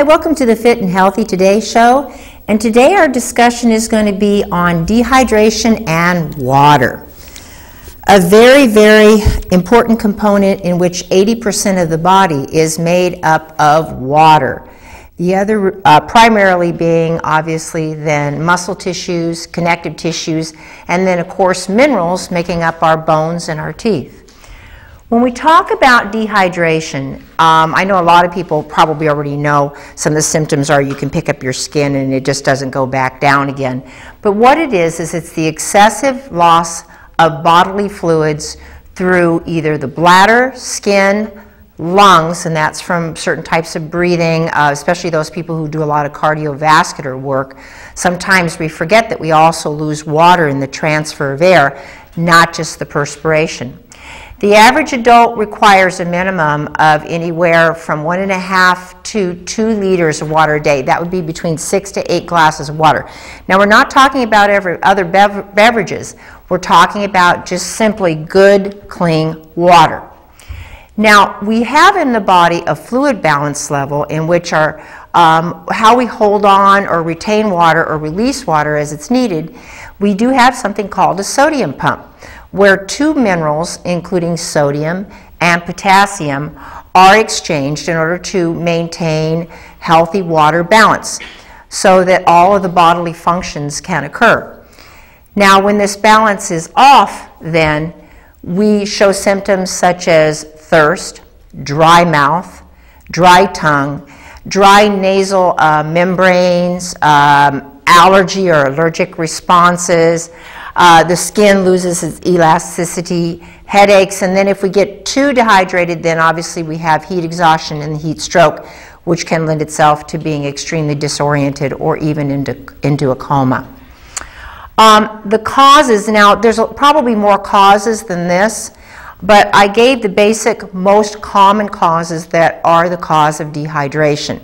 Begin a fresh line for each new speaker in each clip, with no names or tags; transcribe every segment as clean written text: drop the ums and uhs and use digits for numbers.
welcome to the Fit and Healthy Today show, and today our discussion is going to be on dehydration and water. A very, very important component in which 80% of the body is made up of water. The other primarily being obviously then muscle tissues, connective tissues, and then of course minerals making up our bones and our teeth. When we talk about dehydration, I know a lot of people probably already know some of the symptoms are you can pick up your skin and it just doesn't go back down again. But what it is it's the excessive loss of bodily fluids through either the bladder, skin, lungs, and that's from certain types of breathing, especially those people who do a lot of cardiovascular work. Sometimes we forget that we also lose water in the transfer of air, not just the perspiration. The average adult requires a minimum of anywhere from 1.5 to 2 liters of water a day. That would be between 6 to 8 glasses of water. Now, we're not talking about other beverages. We're talking about just simply good, clean water. Now, we have in the body a fluid balance level in which our how we hold on or retain water or release water as it's needed. We do have something called a sodium pump, where 2 minerals, including sodium and potassium, are exchanged in order to maintain healthy water balance so that all of the bodily functions can occur. Now, when this balance is off, then we show symptoms such as thirst, dry mouth, dry tongue, dry nasal membranes, allergy or allergic responses. The skin loses its elasticity, headaches, and then if we get too dehydrated, then obviously we have heat exhaustion and heat stroke, which can lend itself to being extremely disoriented or even into a coma. The causes, now there's probably more causes than this, but I gave the basic most common causes that are the cause of dehydration.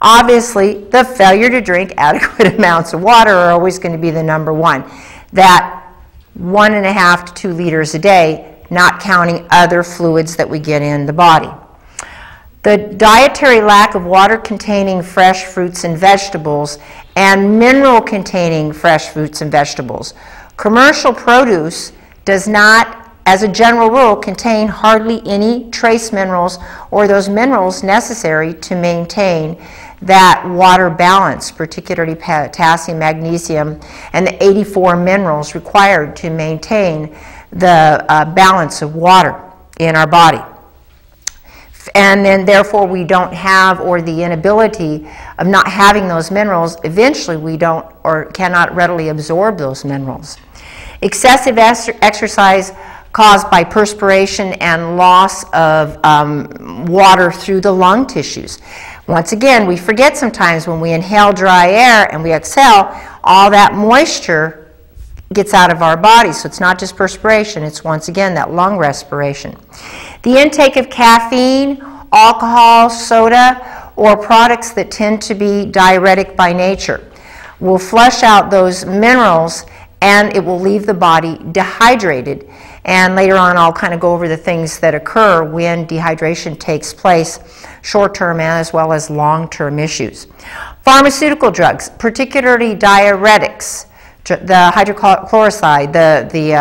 Obviously, the failure to drink adequate amounts of water are always going to be the number one. That 1.5 to 2 liters a day, not counting other fluids that we get in the body. The dietary lack of water-containing fresh fruits and vegetables and mineral-containing fresh fruits and vegetables. Commercial produce does not, as a general rule, contain hardly any trace minerals or those minerals necessary to maintain that water balance, particularly potassium, magnesium, and the 84 minerals required to maintain the balance of water in our body. And then therefore we don't have, or the inability of not having those minerals, eventually we don't or cannot readily absorb those minerals. Excessive exercise caused by perspiration and loss of water through the lung tissues. Once again, we forget sometimes when we inhale dry air and we exhale, all that moisture gets out of our body. So it's not just perspiration, it's once again that lung respiration. The intake of caffeine, alcohol, soda, or products that tend to be diuretic by nature will flush out those minerals and it will leave the body dehydrated. And later on I'll kind of go over the things that occur when dehydration takes place, short-term as well as long-term issues. Pharmaceutical drugs, particularly diuretics, the hydrochloroside, the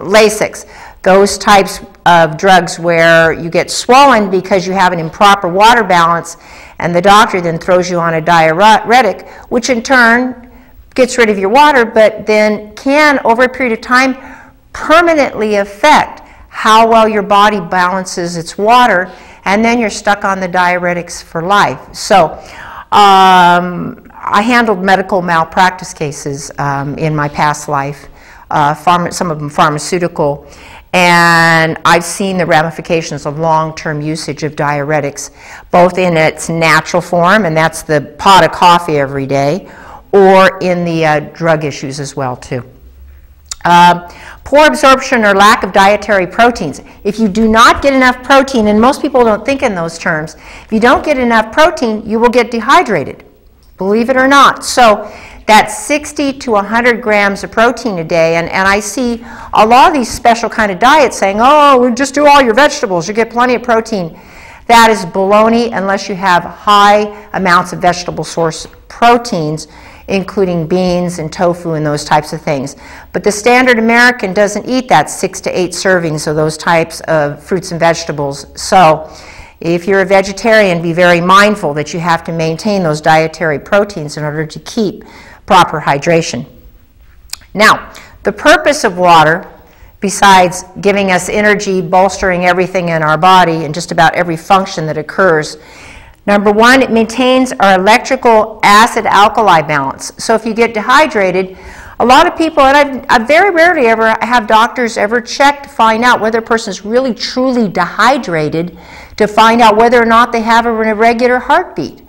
Lasix, those types of drugs where you get swollen because you have an improper water balance and the doctor then throws you on a diuretic, which in turn gets rid of your water, but then can, over a period of time, permanently affect how well your body balances its water, and then you're stuck on the diuretics for life. So I handled medical malpractice cases in my past life, some of them pharmaceutical, and I've seen the ramifications of long-term usage of diuretics, both in its natural form, and that's the pot of coffee every day, or in the drug issues as well too. Poor absorption or lack of dietary proteins. If you do not get enough protein, and most people don't think in those terms, if you don't get enough protein, you will get dehydrated, believe it or not. So that's 60 to 100 grams of protein a day, and I see a lot of these special kind of diets saying, oh, just do all your vegetables, you get plenty of protein. That is baloney unless you have high amounts of vegetable source proteins, including beans and tofu and those types of things. But the standard American doesn't eat that 6 to 8 servings of those types of fruits and vegetables. So if you're a vegetarian, be very mindful that you have to maintain those dietary proteins in order to keep proper hydration. Now, the purpose of water, besides giving us energy, bolstering everything in our body and just about every function that occurs, number one, it maintains our electrical acid-alkali balance. So if you get dehydrated, a lot of people, and I very rarely ever have doctors ever check to find out whether a person is really truly dehydrated, to find out whether or not they have an irregular heartbeat.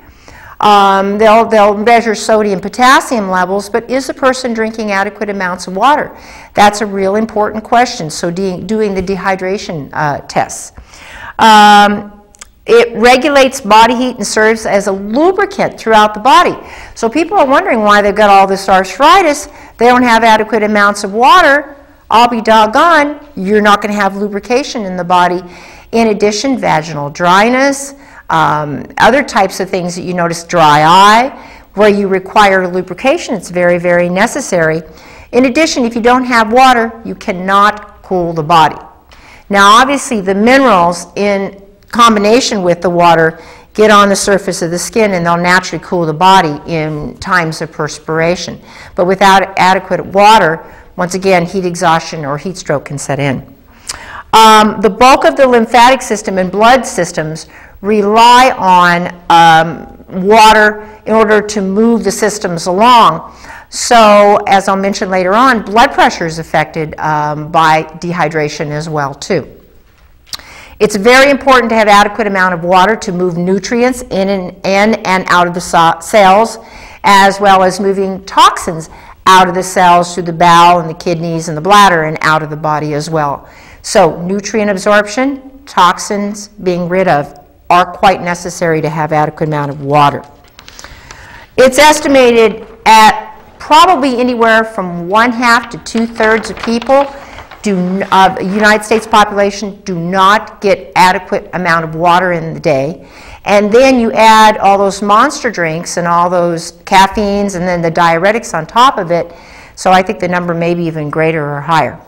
They'll measure sodium potassium levels, but is the person drinking adequate amounts of water? That's a real important question, so doing the dehydration tests. It regulates body heat and serves as a lubricant throughout the body. So people are wondering why they've got all this arthritis. They don't have adequate amounts of water. I'll be doggone, you're not going to have lubrication in the body. In addition, vaginal dryness, other types of things that you notice, dry eye, where you require lubrication, it's very, very necessary. In addition, if you don't have water, you cannot cool the body. Now, obviously, the minerals in combination with the water get on the surface of the skin and they'll naturally cool the body in times of perspiration. But without adequate water, once again, heat exhaustion or heat stroke can set in. The bulk of the lymphatic system and blood systems rely on water in order to move the systems along. So, as I'll mention later on, blood pressure is affected by dehydration as well, too. It's very important to have adequate amount of water to move nutrients in and out of the cells, as well as moving toxins out of the cells through the bowel and the kidneys and the bladder and out of the body as well. So nutrient absorption, toxins being rid of are quite necessary to have adequate amount of water. It's estimated at probably anywhere from 1/2 to 2/3 of people United States population do not get adequate amount of water in the day. And then you add all those monster drinks and all those caffeines and then the diuretics on top of it. So I think the number may be even greater or higher.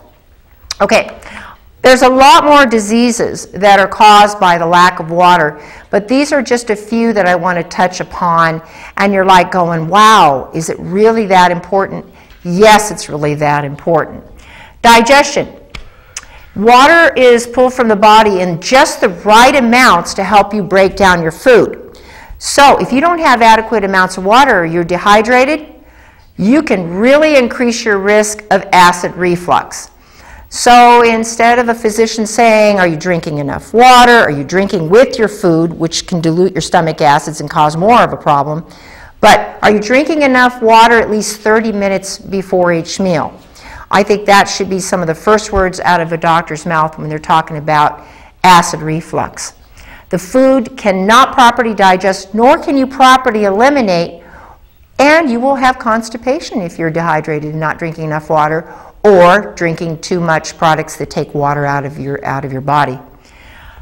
Okay, there's a lot more diseases that are caused by the lack of water, but these are just a few that I want to touch upon. And you're like going, wow, is it really that important? Yes, it's really that important. Digestion. Water is pulled from the body in just the right amounts to help you break down your food. So if you don't have adequate amounts of water or you're dehydrated, you can really increase your risk of acid reflux. So instead of a physician saying, are you drinking enough water? Are you drinking with your food, which can dilute your stomach acids and cause more of a problem? But are you drinking enough water at least 30 minutes before each meal? I think that should be some of the first words out of a doctor's mouth when they're talking about acid reflux. The food cannot properly digest, nor can you properly eliminate, and you will have constipation if you're dehydrated and not drinking enough water, or drinking too much products that take water out of your body.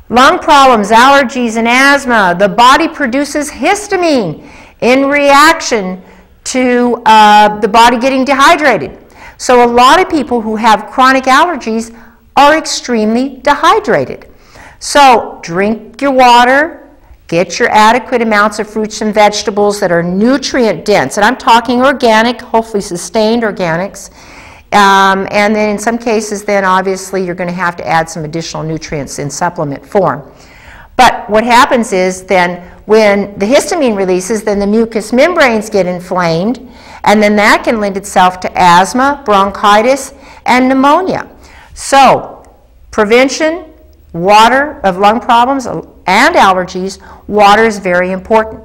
Lung problems, allergies, and asthma. The body produces histamine in reaction to the body getting dehydrated. So a lot of people who have chronic allergies are extremely dehydrated. So drink your water, get your adequate amounts of fruits and vegetables that are nutrient dense. And I'm talking organic, hopefully sustained organics. And then in some cases, then obviously you're going to have to add some additional nutrients in supplement form. But what happens is then when the histamine releases, then the mucous membranes get inflamed, and then that can lend itself to asthma, bronchitis, and pneumonia. So prevention, water of lung problems and allergies, water is very important.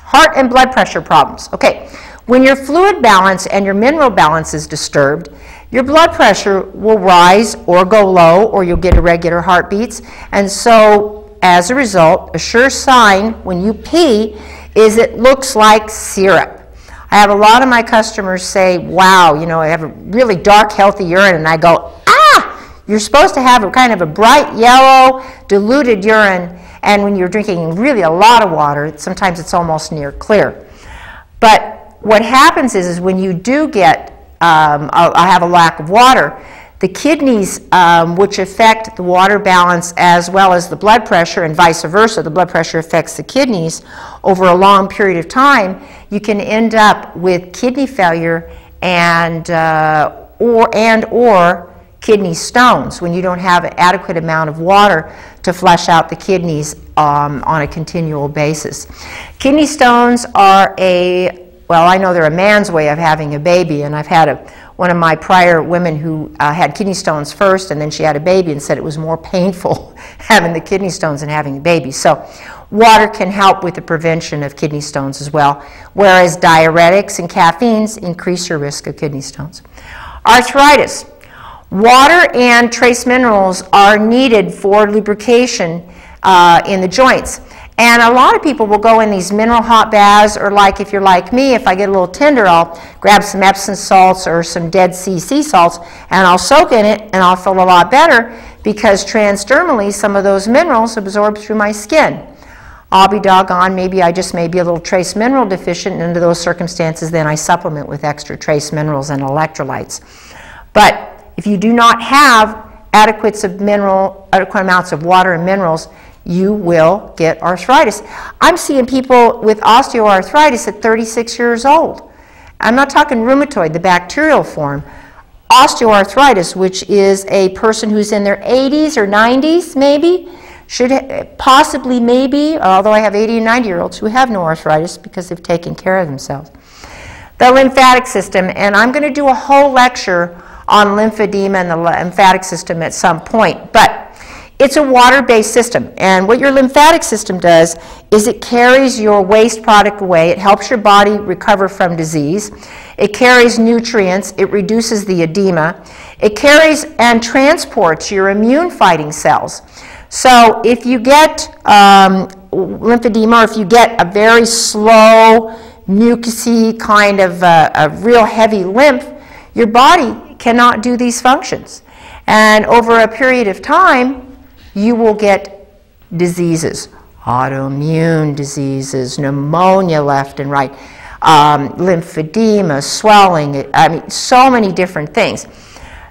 Heart and blood pressure problems. Okay, when your fluid balance and your mineral balance is disturbed, your blood pressure will rise or go low, or you'll get irregular heartbeats. And so, as a result, a sure sign when you pee is it looks like syrup. I have a lot of my customers say, wow, you know, I have a really dark, healthy urine, and I go, ah, you're supposed to have a kind of a bright yellow, diluted urine, And when you're drinking really a lot of water, sometimes it's almost near clear. But what happens is when you do get, I have a lack of water, the kidneys, which affect the water balance as well as the blood pressure, and vice versa, the blood pressure affects the kidneys over a long period of time, you can end up with kidney failure and or kidney stones when you don't have an adequate amount of water to flush out the kidneys on a continual basis. Kidney stones are well, I know they're a man's way of having a baby, and I've had one of my prior women who had kidney stones first, and then she had a baby and said it was more painful having the kidney stones than having a baby. So water can help with the prevention of kidney stones as well, whereas diuretics and caffeines increase your risk of kidney stones. Arthritis. Water and trace minerals are needed for lubrication in the joints. And a lot of people will go in these mineral hot baths, or like if you're like me, if I get a little tender, I'll grab some Epsom salts or some Dead sea salts, and I'll soak in it, and I'll feel a lot better because transdermally some of those minerals absorb through my skin. I'll be doggone, maybe I just may be a little trace mineral deficient, and under those circumstances then I supplement with extra trace minerals and electrolytes. But if you do not have adequate amounts of water and minerals, you will get arthritis. I'm seeing people with osteoarthritis at 36 years old. I'm not talking rheumatoid, the bacterial form. Osteoarthritis, which is a person who's in their 80s or 90s maybe, possibly maybe, although I have 80 and 90-year-olds who have no arthritis because they've taken care of themselves. The lymphatic system, and I'm going to do a whole lecture on lymphedema and the lymphatic system at some point, but it's a water-based system, and what your lymphatic system does is it carries your waste product away. It helps your body recover from disease. It carries nutrients. It reduces the edema. It carries and transports your immune-fighting cells. So if you get lymphedema, or if you get a very slow, mucousy kind of a real heavy lymph, your body cannot do these functions. And over a period of time, you will get diseases, autoimmune diseases, pneumonia left and right, lymphedema, swelling, I mean, so many different things.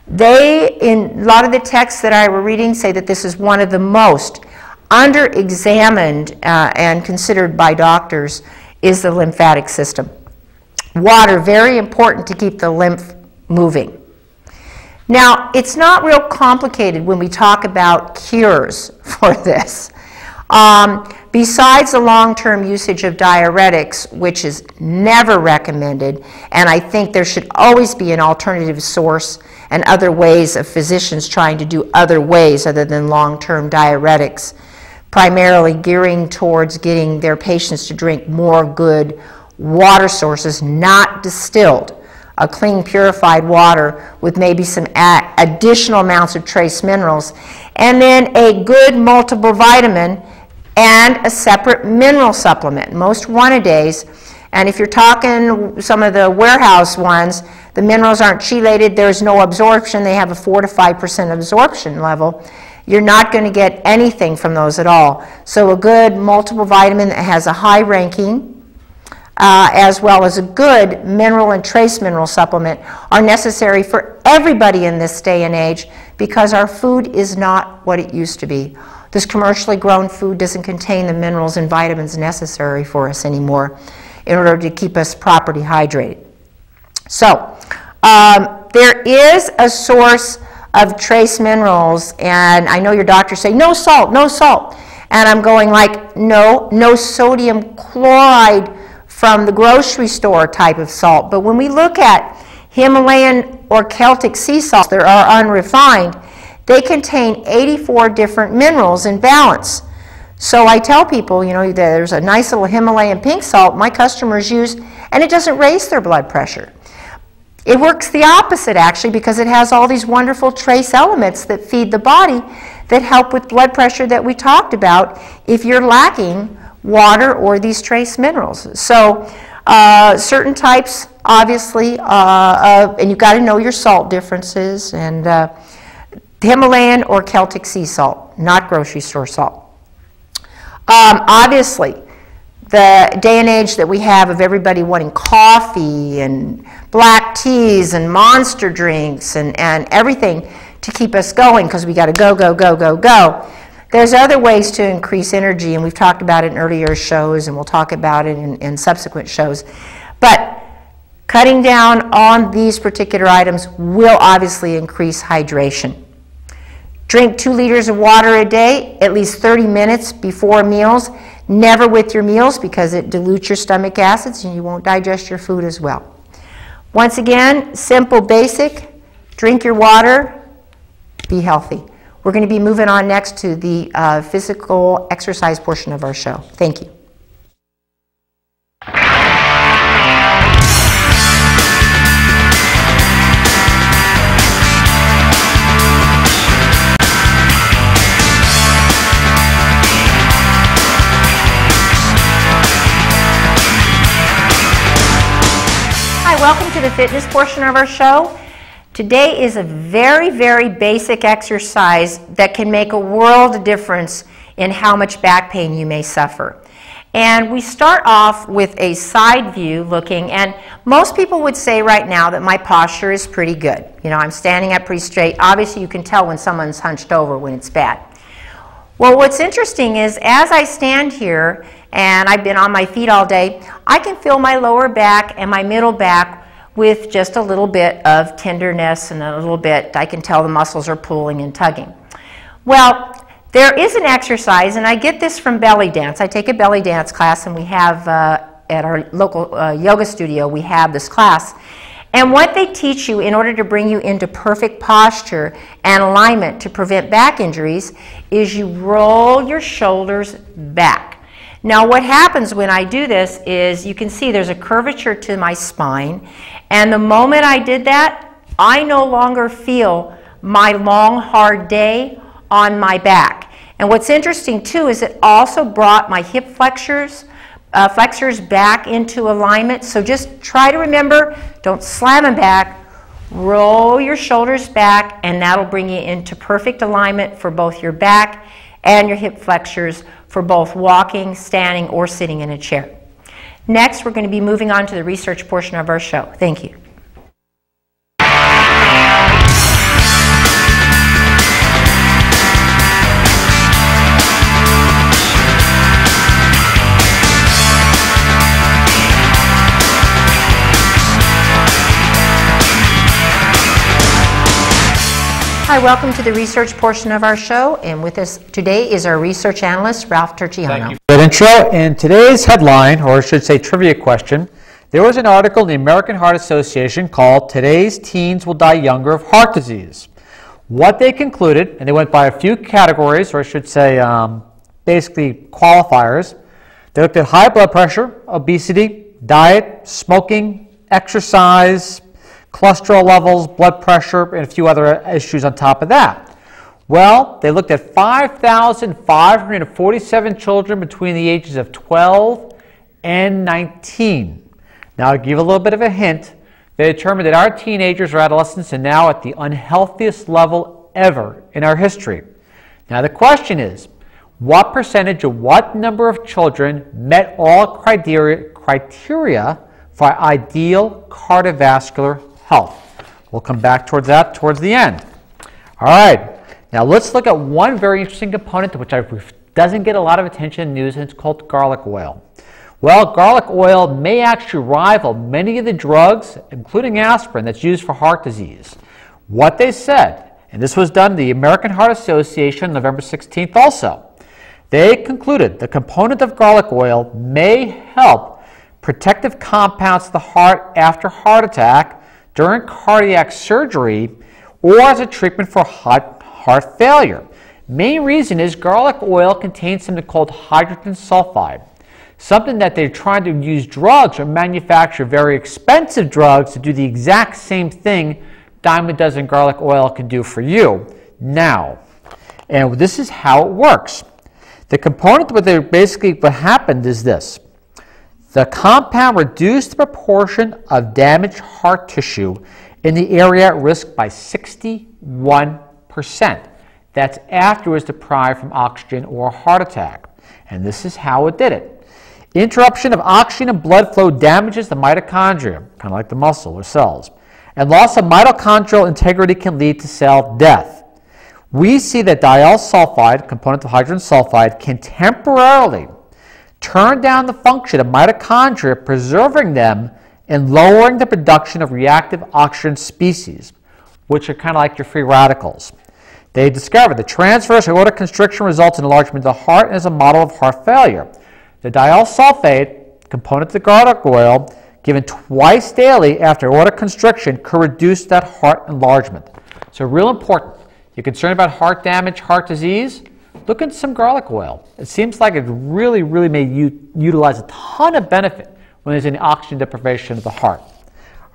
In a lot of the texts that I were reading say that this is one of the most under-examined and considered by doctors is the lymphatic system. Water, very important to keep the lymph moving. Now, it's not real complicated when we talk about cures for this. Besides the long-term usage of diuretics, which is never recommended, and I think there should always be an alternative source and other ways of physicians trying to do other ways other than long-term diuretics, primarily gearing towards getting their patients to drink more good water sources, not distilled. A clean, purified water with maybe some additional amounts of trace minerals, and then a good multiple vitamin and a separate mineral supplement, most one-a-days. And if you're talking some of the warehouse ones, the minerals aren't chelated, there's no absorption, they have a 4 to 5% absorption level. You're not going to get anything from those at all. So a good multiple vitamin that has a high ranking, as well as a good mineral and trace mineral supplement are necessary for everybody in this day and age because our food is not what it used to be. This commercially grown food doesn't contain the minerals and vitamins necessary for us anymore in order to keep us properly hydrated. So there is a source of trace minerals, and I know your doctors say, no salt, no salt. And I'm going like, no sodium chloride from the grocery store type of salt. But when we look at Himalayan or Celtic sea salts that are unrefined, they contain 84 different minerals in balance. So I tell people, you know, there's a nice little Himalayan pink salt my customers use, and it doesn't raise their blood pressure. It works the opposite, actually, because it has all these wonderful trace elements that feed the body that help with blood pressure that we talked about if you're lacking water or these trace minerals. So certain types, obviously, and you've got to know your salt differences, and Himalayan or Celtic sea salt, not grocery store salt. Obviously, the day and age that we have of everybody wanting coffee and black teas and monster drinks and everything to keep us going because we got to go, go, go, go, go. There's other ways to increase energy, and we've talked about it in earlier shows, and we'll talk about it in subsequent shows. But cutting down on these particular items will obviously increase hydration. Drink 2 liters of water a day, at least 30 minutes before meals. Never with your meals because it dilutes your stomach acids and you won't digest your food as well. Once again, simple, basic, drink your water, be healthy. We're going to be moving on next to the physical exercise portion of our show. Thank you. Welcome to the fitness portion of our show. Today is a very, very basic exercise that can make a world of difference in how much back pain you may suffer. And we start off with a side view looking, and most people would say right now that my posture is pretty good. You know, I'm standing up pretty straight. Obviously, you can tell when someone's hunched over when it's bad. Well, what's interesting is as I stand here, and I've been on my feet all day, I can feel my lower back and my middle back with just a little bit of tenderness and a little bit, I can tell the muscles are pulling and tugging. Well, there is an exercise, and I get this from belly dance. I take a belly dance class, and we have at our local yoga studio, we have this class. And what they teach you in order to bring you into perfect posture and alignment to prevent back injuries is you roll your shoulders back. Now what happens when I do this is you can see there's a curvature to my spine, and the moment I did that, I no longer feel my long hard day on my back. And what's interesting too is it also brought my hip flexors back into alignment. So just try to remember, don't slam them back, roll your shoulders back, and that'll bring you into perfect alignment for both your back and your hip flexors for both walking, standing, or sitting in a chair. Next, we're going to be moving on to the research portion of our show. Thank you. Hi, welcome to the research portion of our show, and with us today is our research analyst, Ralph Turchiano.
Thank you for that intro. In today's headline, or I should say trivia question, there was an article in the American Heart Association called "Today's Teens Will Die Younger of Heart Disease." What they concluded, and they went by a few categories, or I should say basically qualifiers. They looked at high blood pressure, obesity, diet, smoking, exercise, cholesterol levels, blood pressure, and a few other issues on top of that. Well, they looked at 5,547 children between the ages of 12 and 19. Now, to give a little bit of a hint, they determined that our teenagers or adolescents are now at the unhealthiest level ever in our history. Now, the question is, what percentage of what number of children met all criteria for ideal cardiovascular health? We'll come back towards that towards the end. All right, now let's look at one very interesting component which doesn't get a lot of attention in the news, and it's called garlic oil. Well, garlic oil may actually rival many of the drugs, including aspirin, that's used for heart disease. What they said, and this was done in the American Heart Association November 16th also, they concluded the component of garlic oil may help protective compounds to the heart after heart attack, during cardiac surgery, or as a treatment for heart failure. Main reason is garlic oil contains something called hydrogen sulfide, something that they're trying to use drugs or manufacture very expensive drugs to do the exact same thing dime a dozen garlic oil can do for you now. And this is how it works. The component, what happened is this. The compound reduced the proportion of damaged heart tissue in the area at risk by 61%. That's after it was deprived from oxygen or a heart attack. And this is how it did it. Interruption of oxygen and blood flow damages the mitochondria, kind of like the muscle or cells. And loss of mitochondrial integrity can lead to cell death. We see that diallyl sulfide, component of hydrogen sulfide, can temporarily turn down the function of mitochondria, preserving them and lowering the production of reactive oxygen species, which are kind of like your free radicals. They discovered the transverse aortic constriction results in enlargement of the heart and is a model of heart failure. The diallyl sulfate, component of the garlic oil, given twice daily after aortic constriction could reduce that heart enlargement. So real important. You're concerned about heart damage, heart disease? Look into some garlic oil. It seems like it really may utilize a ton of benefit when there's any oxygen deprivation of the heart.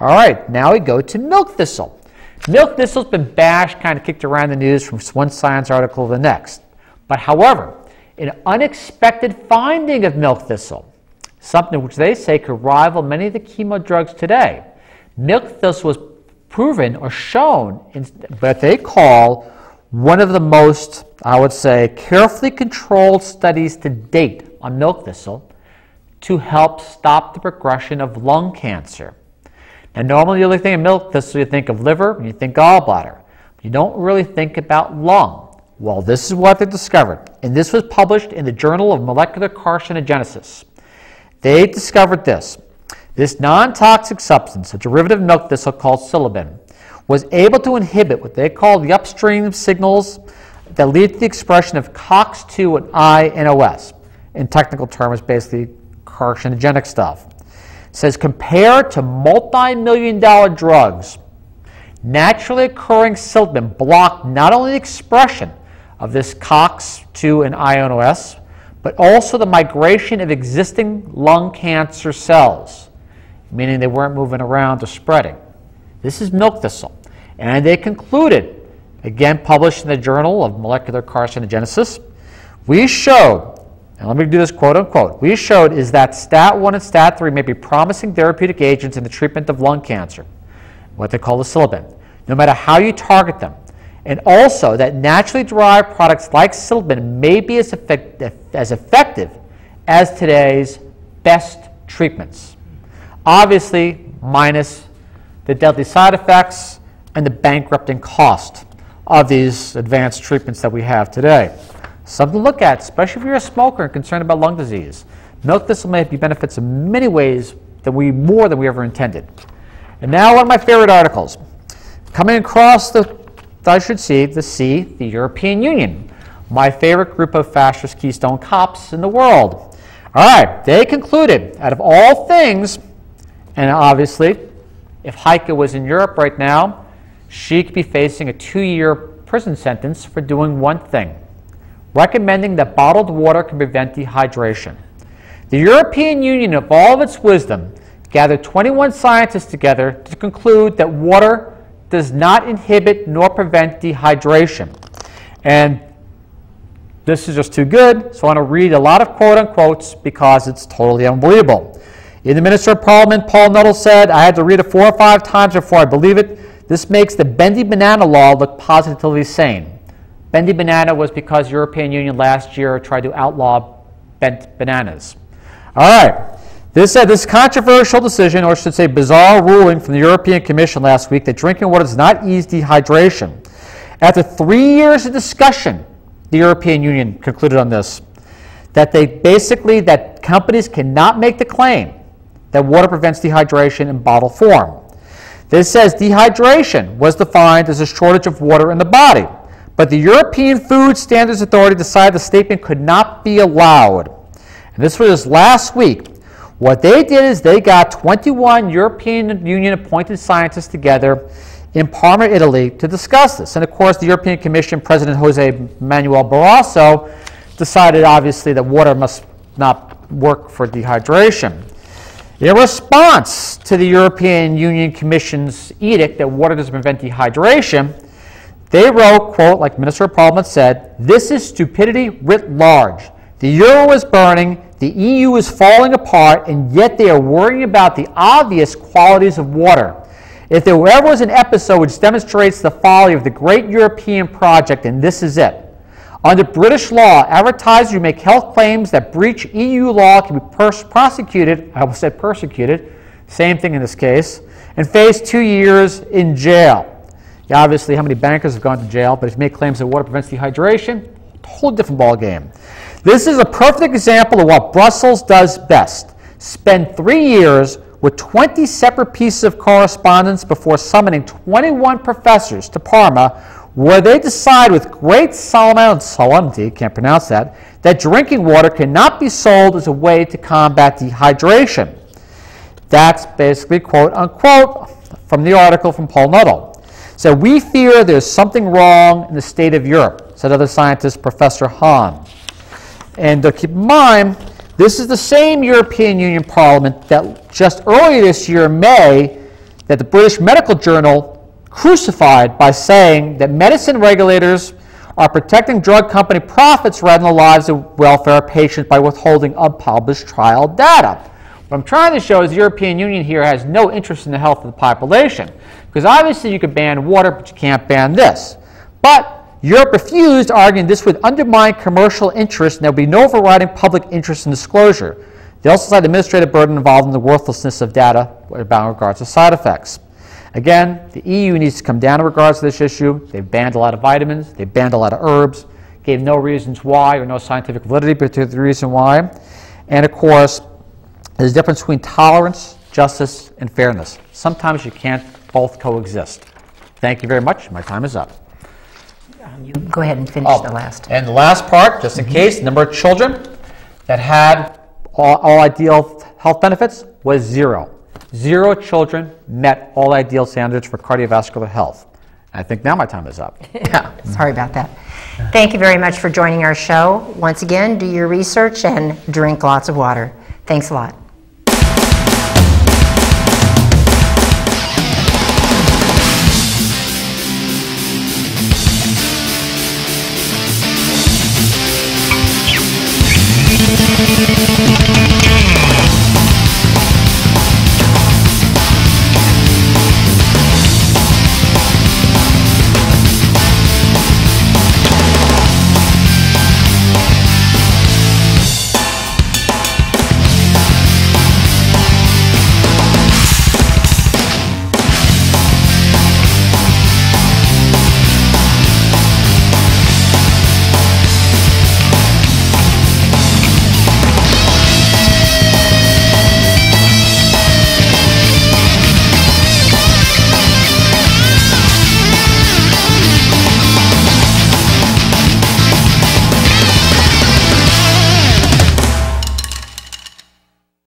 All right, now we go to milk thistle. Milk thistle's been bashed, kind of kicked around the news from one science article to the next. But however, an unexpected finding of milk thistle, something which they say could rival many of the chemo drugs today. Milk thistle was proven or shown in what they call one of the most, I would say, carefully controlled studies to date on milk thistle to help stop the progression of lung cancer. Now, normally you think of milk thistle, you think of liver, and you think gallbladder. You don't really think about lung. Well, this is what they discovered, and this was published in the Journal of Molecular Carcinogenesis. They discovered this. This non-toxic substance, a derivative of milk thistle called psilocybin, was able to inhibit what they call the upstream signals that lead to the expression of COX-2 and INOS. In technical terms, basically carcinogenic stuff. It says compared to multi-million-dollar drugs, naturally occurring psilocybin blocked not only the expression of this COX-2 and INOS, but also the migration of existing lung cancer cells, meaning they weren't moving around or spreading. This is milk thistle. And they concluded, again published in the Journal of Molecular Carcinogenesis, we showed, and let me do this quote unquote, we showed is that STAT1 and STAT3 may be promising therapeutic agents in the treatment of lung cancer, what they call the psilocybin, no matter how you target them. And also that naturally derived products like psilocybin may be as effective as today's best treatments. Obviously, minus the deadly side effects and the bankrupting cost of these advanced treatments that we have today. Something to look at, especially if you're a smoker and concerned about lung disease. Milk thistle may be benefits in many ways more than we ever intended. And now one of my favorite articles. Coming across the European Union, my favorite group of fascist Keystone cops in the world. All right, they concluded, out of all things, and obviously, if Heike was in Europe right now, she could be facing a 2-year prison sentence for doing one thing, recommending that bottled water can prevent dehydration. The European Union, of all of its wisdom, gathered 21 scientists together to conclude that water does not inhibit nor prevent dehydration. And this is just too good, so I want to read a lot of quote-unquotes because it's totally unbelievable. In the Minister of Parliament, Paul Nuttall said, I had to read it 4 or 5 times before I believe it. This makes the bendy banana law look positively sane. Bendy banana was because the European Union last year tried to outlaw bent bananas. All right. This controversial decision, or I should say bizarre ruling from the European Commission last week that drinking water does not ease dehydration. After 3 years of discussion, the European Union concluded on this, that companies cannot make the claim that water prevents dehydration in bottle form. This says dehydration was defined as a shortage of water in the body, but the European Food Standards Authority decided the statement could not be allowed. And this was last week. What they did is they got 21 European Union appointed scientists together in Parma, Italy, to discuss this. And of course, the European Commission President Jose Manuel Barroso decided, obviously, that water must not work for dehydration. In response to the European Union Commission's edict that water doesn't prevent dehydration, they wrote, quote, like Minister of Parliament said, this is stupidity writ large. The euro is burning, the EU is falling apart, and yet they are worrying about the obvious qualities of water. If there ever was an episode which demonstrates the folly of the great European project, and this is it. Under British law, advertisers who make health claims that breach EU law can be prosecuted, I almost said persecuted, same thing in this case, and face 2 years in jail. Yeah, obviously, how many bankers have gone to jail, but if you make claims that water prevents dehydration, totally different ballgame. This is a perfect example of what Brussels does best. Spend 3 years with 20 separate pieces of correspondence before summoning 21 professors to Parma, where they decide with great solemnity, can't pronounce that drinking water cannot be sold as a way to combat dehydration. That's basically quote unquote from the article from Paul Nuttall. So we fear there's something wrong in the state of Europe, said other scientist Professor Hahn. And keep in mind, this is the same European Union Parliament that just earlier this year, May, that the British Medical Journal crucified by saying that medicine regulators are protecting drug company profits rather than the lives and welfare of patients by withholding unpublished trial data. What I'm trying to show is the European Union here has no interest in the health of the population, because obviously you could ban water, but you can't ban this. But Europe refused, arguing this would undermine commercial interest and there would be no overriding public interest in disclosure. They also cited the administrative burden involved in the worthlessness of data about regards to side effects. Again, the EU needs to come down in regards to this issue. They've banned a lot of vitamins. They've banned a lot of herbs. Gave no reasons why or no scientific validity to the reason why. And of course, there's a difference between tolerance, justice, and fairness. Sometimes you can't both coexist. Thank you very much. My time is up.
You go ahead and finish the last.
And the last part, just in case, the number of children that had all ideal health benefits was 0. 0 children met all ideal standards for cardiovascular health. I think now my time is up.
Yeah, sorry about that. Thank you very much for joining our show. Once again, do your research and drink lots of water. Thanks a lot.